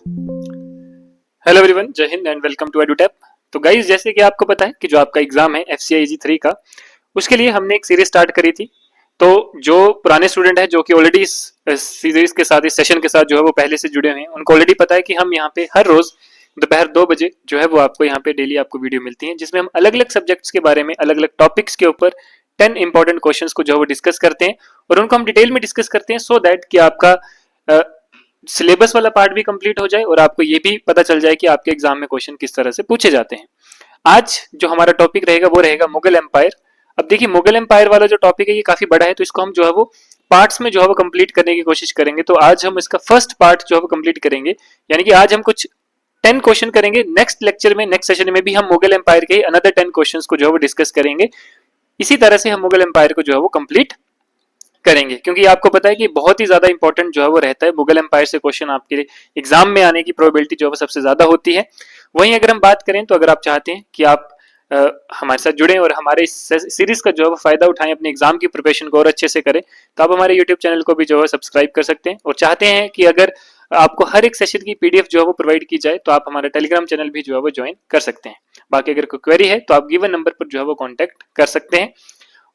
Hello everyone, जय Hind and welcome to एडुटेप। तो guys, जैसे कि आपको पता है कि जो आपका एग्जाम है एफसीआईजी 3 का, उसके लिए हमने एक सीरीज स्टार्ट करी थी। तो जो पुराने स्टूडेंट हैं जो कि ऑलरेडी इस सीरीज के साथ, इस सेशन के साथ जो है वो पहले से जुड़े हुए हैं, उनको ऑलरेडी पता है कि हम यहाँ पे हर रोज दोपहर 2 बजे जो है वो आपको यहाँ पे डेली आपको वीडियो मिलती है, जिसमें हम अलग अलग सब्जेक्ट्स के बारे में, अलग अलग टॉपिक्स के ऊपर 10 इंपॉर्टेंट क्वेश्चंस को जो है वो डिस्कस करते हैं और उनको हम डिटेल में डिस्कस करते हैं, सो दैट कि आपका सिलेबस वाला पार्ट भी कंप्लीट हो जाए और आपको ये भी पता चल जाए कि आपके एग्जाम में क्वेश्चन किस तरह से पूछे जाते हैं। आज जो हमारा टॉपिक रहेगा वो रहेगा मुगल एम्पायर। अब देखिए, मुगल एम्पायर वाला जो टॉपिक है ये काफी बड़ा है, तो इसको हम जो है वो पार्ट्स में जो है वो कंप्लीट करने की कोशिश करेंगे। तो आज हम इसका फर्स्ट पार्ट जो है वो कंप्लीट करेंगे, यानी कि आज हम कुछ 10 क्वेश्चन करेंगे। नेक्स्ट लेक्चर में, नेक्स्ट सेशन में भी हम मुगल एम्पायर के अनदर 10 क्वेश्चन को जो है वो डिस्कस करेंगे। इसी तरह से हम मुगल एम्पायर को जो है वो कंप्लीट करेंगे, क्योंकि आपको पता है कि बहुत ही ज्यादा इंपॉर्टेंट जो है वो रहता है। मुगल एम्पायर से क्वेश्चन आपके एग्जाम में आने की प्रोबेबिलिटी जो है वो सबसे ज्यादा होती है। वहीं अगर हम बात करें तो अगर आप चाहते हैं कि आप हमारे साथ जुड़ें और हमारे इस सीरीज का जो है वो फायदा उठाएं, अपने एग्जाम की प्रिपरेशन को और अच्छे से करें, तो आप हमारे यूट्यूब चैनल को भी जो है सब्सक्राइब कर सकते हैं। और चाहते हैं कि अगर आपको हर एक सेशन की पीडीएफ जो है वो प्रोवाइड की जाए, तो आप हमारा टेलीग्राम चैनल भी जो है वो ज्वाइन कर सकते हैं। बाकी अगर कोई क्वेरी है तो आप गिवन नंबर पर जो है वो कॉन्टेक्ट कर सकते हैं।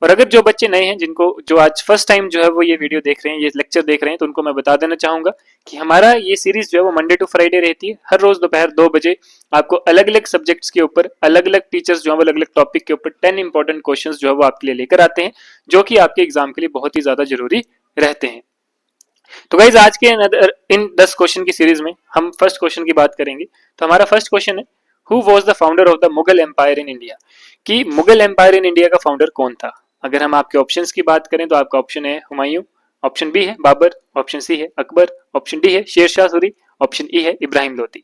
और अगर जो बच्चे नए हैं, जिनको जो आज फर्स्ट टाइम जो है वो ये वीडियो देख रहे हैं, ये लेक्चर देख रहे हैं, तो उनको मैं बता देना चाहूंगा कि हमारा ये सीरीज जो है वो मंडे टू फ्राइडे रहती है। हर रोज दोपहर 2 बजे आपको अलग अलग सब्जेक्ट्स के ऊपर, अलग अलग टीचर्स जो है वो अलग अलग टॉपिक के ऊपर 10 इंपॉर्टेंट क्वेश्चंस जो है वो आपके लिए लेकर आते हैं, जो कि आपके एग्जाम के लिए बहुत ही ज्यादा जरूरी रहते हैं। तो गाइज, आज के इन 10 क्वेश्चन की सीरीज में हम फर्स्ट क्वेश्चन की बात करेंगे। तो हमारा फर्स्ट क्वेश्चन है, who was the founder of the Mughal empire in India? कि मुगल एम्पायर इन इंडिया का फाउंडर कौन था? अगर हम आपके ऑप्शंस की बात करें तो आपका ऑप्शन है हुमायूं, ऑप्शन बी है बाबर, ऑप्शन सी है अकबर, ऑप्शन डी है शेर शाह सूरी, ऑप्शन ई है इब्राहिम लोदी।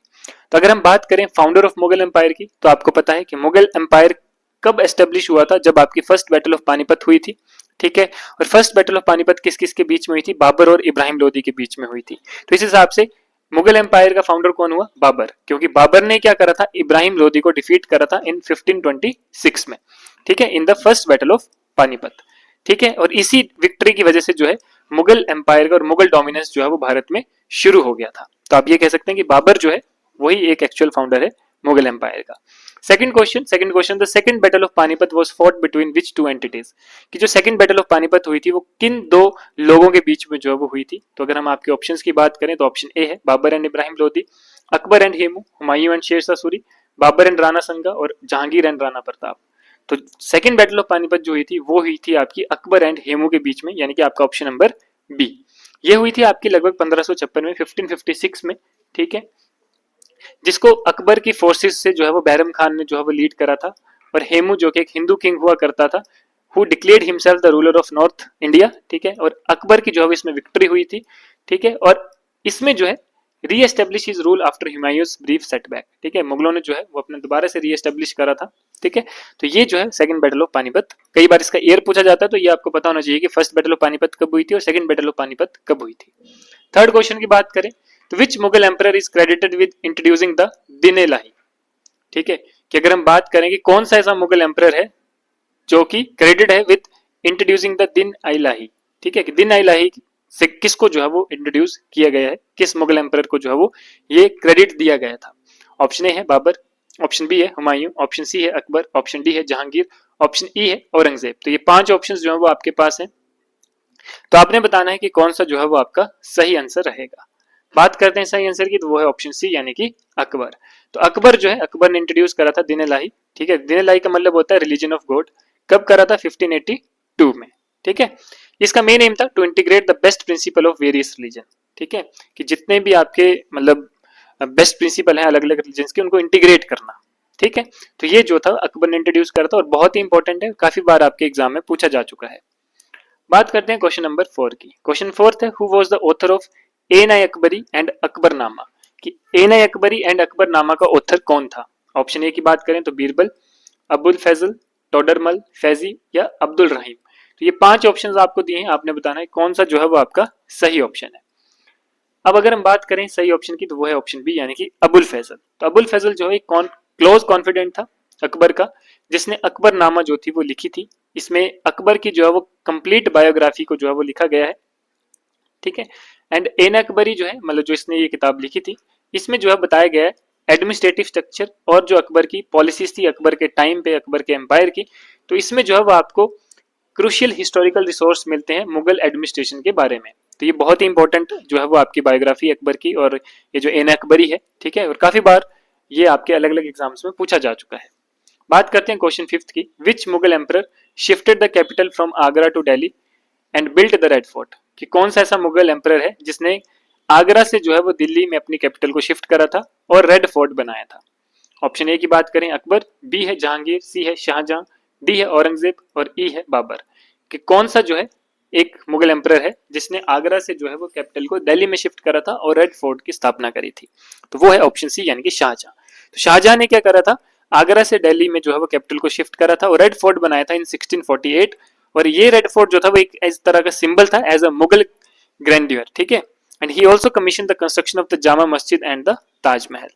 तो अगर हम बात करें फाउंडर ऑफ मुगल एम्पायर की, तो आपको पता है कि मुगल एम्पायर कब एस्टेब्लिश हुआ था? जब आपकी फर्स्ट बैटल ऑफ पानीपत हुई थी, ठीक है। और फर्स्ट बैटल ऑफ पानीपत किस किस के बीच में हुई थी? बाबर और इब्राहिम लोदी के बीच में हुई थी। तो इस हिसाब से मुगल एम्पायर का फाउंडर कौन हुआ? बाबर, क्योंकि बाबर ने क्या करा था? इब्राहिम लोदी को डिफीट करा था इन 1526 में, ठीक है, in the first battle of Panipat, ठीक है। और इसी विक्ट्री की वजह से जो है मुगल एम्पायर का और मुगल डोमिनेंस जो है वो भारत में शुरू हो गया था। तो आप ये कह सकते हैं कि बाबर जो है वही एक एक्चुअल फाउंडर है मुगल एम्पायर का। Second question, the second battle of Panipat was fought between which two entities? कि जो सेकंड बैटल ऑफ पानीपत हुई थी वो किन दो लोगों के बीच में जो है वो हुई थी? तो अगर हम आपके ऑप्शंस की बात करें तो ऑप्शन ए है Babur and Ibrahim Lodi, Akbar and Hemu, Humayun and Sher Shah Suri, Babur and Rana Sanga और जहांगीर एंड राणा प्रताप। तो सेकंड बैटल ऑफ पानीपत जो हुई थी वो हुई थी आपकी अकबर एंड हेमू के बीच में, यानी कि आपका ऑप्शन नंबर बी। ये हुई थी आपकी लगभग 1556 में, 1556 में, ठीक है, जिसको अकबर की फोर्सेस से जो है वो बैरम खान ने जो है वो लीड करा था। और हेमू जो कि एक हिंदू किंग हुआ करता था, who declared himself the ruler of north India, ठीक है। और अकबर की जो है इसमें विक्ट्री हुई थी, ठीक है। और इसमें जो है री establish his rule after Humayun's brief setback, ठीक है, मुगलों ने जो है वो अपने दोबारा से री एस्टेब्लिश करा था, ठीक है। तो ये जो है सेकंड बैटल ऑफ पानीपत। कई बार इसका ईयर पूछा जाता है, तो ये आपको पता होना चाहिए कि फर्स्ट बैटल ऑफ पानीपत कब हुई थी और सेकंड बैटल ऑफ पानीपत कब हुई थी। थर्ड क्वेश्चन की बात करें तो which Mughal emperor is credited with introducing the Din i लाही? ठीक है, कि अगर हम बात करें कि कौन सा ऐसा मुगल एम्परर है जो कि क्रेडिट है विद इंट्रोड्यूसिंग द दिन आई लाही, ठीक है, कि दिन आई लाही से किसको जो है वो इंट्रोड्यूस किया गया है, किस मुगल एम्परर को जो है वो ये क्रेडिट दिया गया था? ऑप्शन ए है बाबर, ऑप्शन बी है हुमायूं, ऑप्शन सी है अकबर, ऑप्शन डी है जहांगीर, ऑप्शन ई है औरंगजेब। तो ये 5 ऑप्शन जो है वो आपके पास है, तो आपने बताना है कि कौन सा जो है वो आपका सही आंसर रहेगा। बात करते हैं सही आंसर की, तो वो है ऑप्शन सी, यानी कि अकबर। तो अकबर जो है, अकबर ने इंट्रोड्यूस करा था दिन इलाही, ठीक है। दिन इलाही का मतलब होता है रिलीजन ऑफ गॉड। कब करा था? 1582 में, ठीक है। इसका मेन एम था to integrate the best principle of various religion, ठीक है, कि जितने भी आपके मतलब बेस्ट प्रिंसिपल है अलग अलग रिलीजन के, उनको इंटीग्रेट करना, ठीक है। तो ये जो था अकबर ने इंट्रोड्यूस करा था और बहुत ही इंपॉर्टेंट है, काफी बार आपके एग्जाम में पूछा जा चुका है। बात करते हैं क्वेश्चन नंबर 4 की। क्वेश्चन 4 है, who was the author of Ain i Akbari and Akbarnama? कि एन आई अकबरी एंड अकबरनामा का ऑथर कौन था? ऑप्शन ए की बात करें तो बीरबल, अबुल फैजल, टोडरमल, फैजी या अब्दुल रहीम। तो ये 5 ऑप्शंस आपको दिए हैं, आपने बताना है कौन सा जो है वो आपका सही ऑप्शन है। अब अगर हम बात करें सही ऑप्शन की, तो वो है ऑप्शन बी, यानी कि अबुल फैजल। तो अबुल फैजल जो है क्लोज कॉन्फिडेंट था अकबर का, जिसने अकबरनामा जो थी वो लिखी थी। इसमें अकबर की जो है वो कंप्लीट बायोग्राफी को जो है वो लिखा गया है, ठीक है। एंड एन अकबरी जो है, मतलब जो इसने ये किताब लिखी थी, इसमें जो है बताया गया है एडमिनिस्ट्रेटिव स्ट्रक्चर और जो अकबर की पॉलिसीज थी अकबर के टाइम पे, अकबर के एम्पायर की, तो इसमें जो है वो आपको क्रूशियल हिस्टोरिकल रिसोर्स मिलते हैं मुगल एडमिनिस्ट्रेशन के बारे में। तो ये बहुत ही इंपॉर्टेंट जो है वो आपकी बायोग्राफी अकबर की और ये जो एन अकबरी है, ठीक है, और काफी बार ये आपके अलग अलग एग्जाम्स में पूछा जा चुका है। बात करते हैं क्वेश्चन फिफ्थ की, which Mughal emperor shifted the capital from Agra to Delhi and built the red fort, कि कौन सा ऐसा मुगल एम्परर है जिसने आगरा से जो है वो दिल्ली में अपनी कैपिटल को शिफ्ट करा था और रेड फोर्ट बनाया था। ऑप्शन ए की बात करें अकबर, बी है जहांगीर, सी है शाहजहां, डी है औरंगजेब और ई है बाबर, कि कौन सा जो है एक मुगल एम्परर है जिसने आगरा से जो है वो कैपिटल को दिल्ली में शिफ्ट करा था और रेड फोर्ट की स्थापना करी थी। तो वो है ऑप्शन सी यानी कि शाहजहां। तो शाहजहां ने क्या करा था, आगरा से दिल्ली में जो है वो कैपिटल को शिफ्ट करा था और रेड फोर्ट बनाया था इन 1648, और ये रेड फोर्ट जो था वो एक इस तरह का सिंबल था एज अ मुगल ग्रैंडियर, ठीक है। And he also commission the construction of the Jama Masjid and the Taj Mahal.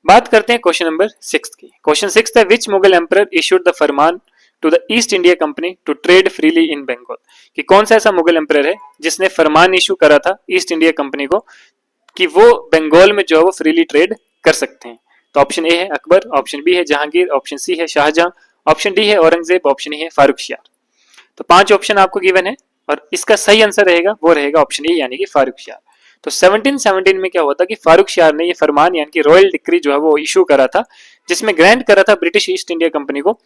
बात करते हैं क्वेश्चन नंबर 6 की। क्वेश्चन 6 है, which Mughal emperor issued the farman to the East India Company to trade freely in Bengal, कि कौन सा ऐसा मुगल एम्परर है जिसने फरमान इशू करा था ईस्ट इंडिया कंपनी को कि वो बंगाल में जो है वो फ्रीली ट्रेड कर सकते हैं। तो ऑप्शन ए है अकबर, ऑप्शन बी है जहांगीर, ऑप्शन सी है शाहजहां, ऑप्शन डी है औरंगजेब, ऑप्शन ई है फारुखशियार। तो 5 ऑप्शन आपको गिवन है और इसका सही आंसर रहेगा वो रहेगा ऑप्शन ई यानी कि फारुखशियार। तो 1717 में क्या हुआ था कि फारुखशियार ने ये फरमान यानी कि रॉयल डिक्री जो है वो इशू करा था, जिसमें ग्रांट करा था ब्रिटिश ईस्ट इंडिया कंपनी को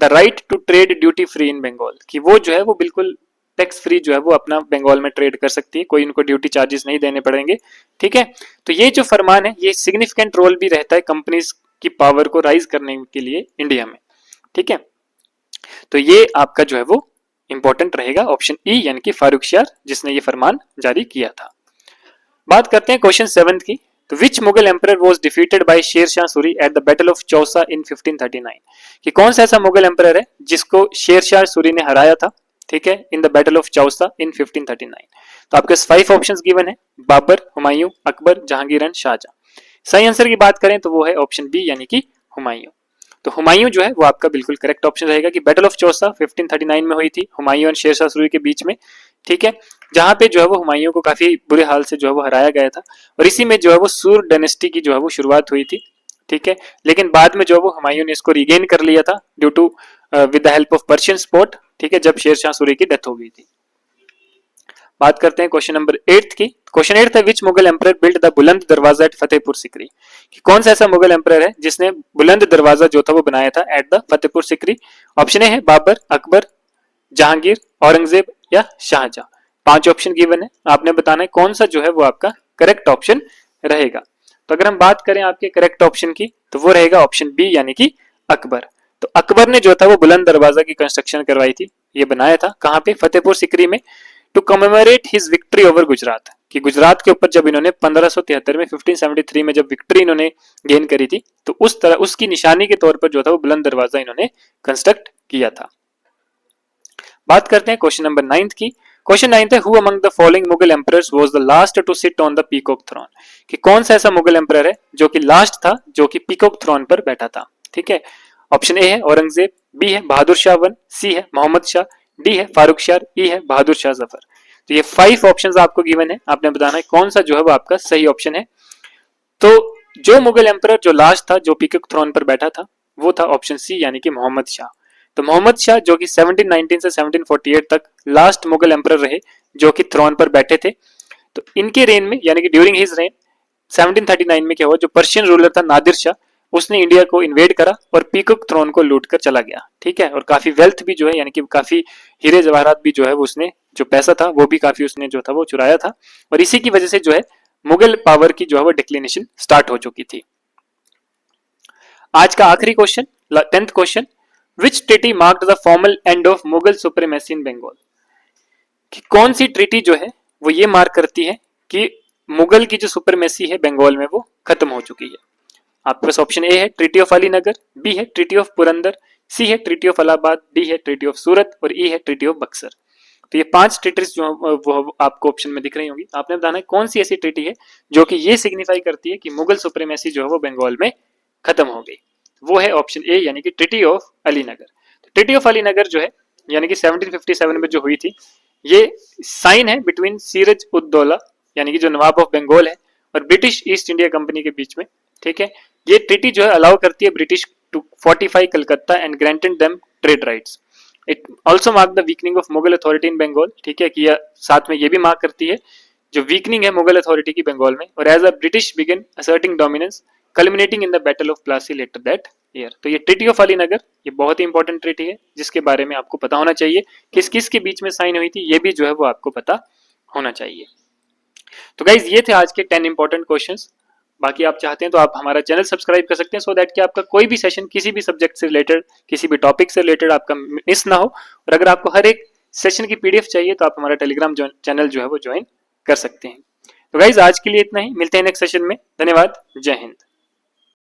the right to trade duty free in Bengal, कि वो जो है वो बिल्कुल टैक्स फ्री जो है वो अपना बंगाल में ट्रेड कर सकती है, कोई उनको ड्यूटी चार्जेस नहीं देने पड़ेंगे, ठीक है। तो ये जो फरमान है ये सिग्निफिकेंट रोल भी रहता है कंपनीज की पावर को राइज करने के लिए इंडिया में, ठीक है। तो ये आपका जो है वो इंपॉर्टेंट रहेगा ऑप्शन ई यानी कि फारुखशियार जिसने ये फरमान जारी किया था। बात करते हैं क्वेश्चन 7 की। तो which Mughal emperor was defeated by Sher Shah Suri at the battle of Chausa in 1539, कि कौन सा ऐसा मुगल एम्परर है जिसको शेर शाह सूरी ने हराया था, ठीक है, in the battle of Chausa in 1539। तो आपके 5 ऑप्शंस गिवन है, बाबर, हुमायूं, अकबर, जहांगीर एंड शाहजहां। सही आंसर की बात करें तो वो है ऑप्शन बी यानी कि हुमायूं। तो हुमायूं जो है वो आपका बिल्कुल करेक्ट ऑप्शन रहेगा कि बैटल ऑफ चौसा 1539 में हुई थी हुमायूं और शेर शाह सूरी के बीच में, ठीक है, जहां पे जो है वो हुमायूं को काफी बुरे हाल से जो है वो हराया गया था और इसी में जो है वो सूर डायनेस्टी की जो है वो शुरुआत हुई थी, ठीक है। लेकिन बाद में जो है वो हुमायूं ने इसको रिगेन कर लिया था due to with the help of Persian support, ठीक है, जब शेर शाह सूरी की डेथ हो गई थी। बात करते हैं क्वेश्चन नंबर 8 की। क्वेश्चन 8 है, which Mughal emperor built the बुलंद दरवाजा एट फतेहपुर सिकरी, कि कौन सा ऐसा मुगल एम्परर है जिसने बुलंद दरवाजा जो था वो बनाया था at the Fatehpur Sikri. Option A है बाबर, अकबर, जहांगीर, औरंगजेब या शाहजहां। 5 ऑप्शन गिवन है, आपने बताना है कौन सा जो है वो आपका करेक्ट ऑप्शन रहेगा। तो अगर हम बात करें आपके करेक्ट ऑप्शन की तो वो रहेगा ऑप्शन बी यानी कि अकबर। तो अकबर ने जो था वो बुलंद दरवाजा की कंस्ट्रक्शन करवाई थी, ये बनाया था कहां पे, फतेहपुर सिकरी में, to commemorate his victory over Gujarat, कि गुजरात के ऊपर जब इन्होंने 1573 में 1573 में जब विक्ट्री इन्होंने गेन करी थी तो उस तरह उसकी निशानी के तौर पर जो था वो बुलंद दरवाजा इन्होंने कंस्ट्रक्ट किया था। बात करते हैं क्वेश्चन नंबर 9 की। क्वेश्चन 9 है, who among the following Mughal emperors was the last to sit on the peacock throne, कि कौन सा ऐसा मुगल एम्परर है जो कि लास्ट था जो कि पीकॉक थ्रोन पर बैठा था, ठीक है। ऑप्शन ए है औरंगजेब, बी है बहादुर शाह वन, सी है मोहम्मद शाह, डी है फारुखशियार, ई है बहादुर शाह जफर। तो ये 5 ऑप्शंस आपको गिवन है, आपने बताना है कौन सा जो है वो आपका सही ऑप्शन है। तो जो मुगल एम्परर जो लास्ट था जो पीकॉक थ्रोन पर बैठा था वो था ऑप्शन सी यानी कि मोहम्मद शाह। तो मोहम्मद शाह जो कि 1719 से 1748 तक लास्ट मुगल एम्परर रहे जो कि थ्रोन पर बैठे थे। तो इनके रेन में यानी कि ड्यूरिंग हिज रेन 1739 में क्या हुआ, जो पर्शियन रूलर था नादिर शाह उसने इंडिया को इन्वेड करा और पीकॉक थ्रोन को लूट कर चला गया, ठीक है। और काफी वेल्थ भी जो है यानी कि काफी हीरे जवाहरात भी जो है वो उसने, जो पैसा था वो भी काफी उसने जो था वो चुराया था और इसी की वजह से जो है मुगल पावर की जो है वो डिक्लिनेशन स्टार्ट हो चुकी थी। आज का आखिरी question 10th question, which treaty marked the formal end of Mughal supremacy in Bengal, कि कौन सी ट्रीटी जो है वो ये मार्क करती है कि मुगल की जो सुप्रीमेसी है बंगाल में वो खत्म हो चुकी है। आपके पास ऑप्शन ए है ट्रीटी ऑफ अलीनगर, बी है ट्रीटी ऑफ पुरंदर, सी है ट्रीटी ऑफ इलाहाबाद, डी है ट्रीटी ऑफ सूरत और ई है ट्रीटी ऑफ बक्सर। तो ये 5 ट्रीटीज जो वो आपको ऑप्शन में दिख रही होंगी, आपने बताना है कौन सी ऐसी ट्रीटी है जो कि ये सिग्निफाई करती है कि मुगल सुप्रीमेसी जो है वो बंगाल में खत्म हो गई। वो है ऑप्शन ए यानी कि ट्रीटी ऑफ अलीनगर। तो ट्रीटी ऑफ अलीनगर जो है यानी कि 1757 में जो हुई थी, ये साइन है बिटवीन सीरज उद दौला यानी कि जो नवाब ऑफ बंगाल है और ब्रिटिश ईस्ट इंडिया कंपनी के बीच में, ठीक है। ये ट्रीटी जो है अलाउ करती है British to fortify Calcutta and granted them trade rights. It also mark the weakening of Mughal authority in Bengal, ठीक है, कि साथ में ये भी मार्क करती है जो वीकनिंग है मुगल अथॉरिटी की बंगाल में। और as a British begin asserting dominance culminating in the battle of Plassey later that year. तो ये ट्रीटी ऑफ अलीनगर, ये बहुत ही इंपॉर्टेंट ट्रीटी है जिसके बारे में आपको पता होना चाहिए, किस किस के बीच में साइन हुई थी, ये भी जो है वो आपको पता होना चाहिए। तो गाइज ये थे आज के 10 इंपॉर्टेंट क्वेश्चंस। बाकी आप चाहते हैं तो आप हमारा चैनल सब्सक्राइब कर सकते हैं, सो दैट कि आपका कोई भी सेशन किसी भी सब्जेक्ट से रिलेटेड, किसी भी टॉपिक से रिलेटेड आपका मिस ना हो। और अगर आपको हर एक सेशन की पीडीएफ चाहिए तो आप हमारा टेलीग्राम चैनल जो है वो ज्वाइन कर सकते हैं। तो गाइज आज के लिए इतना ही, मिलते हैं नेक्स्ट सेशन में। धन्यवाद, जय हिंद।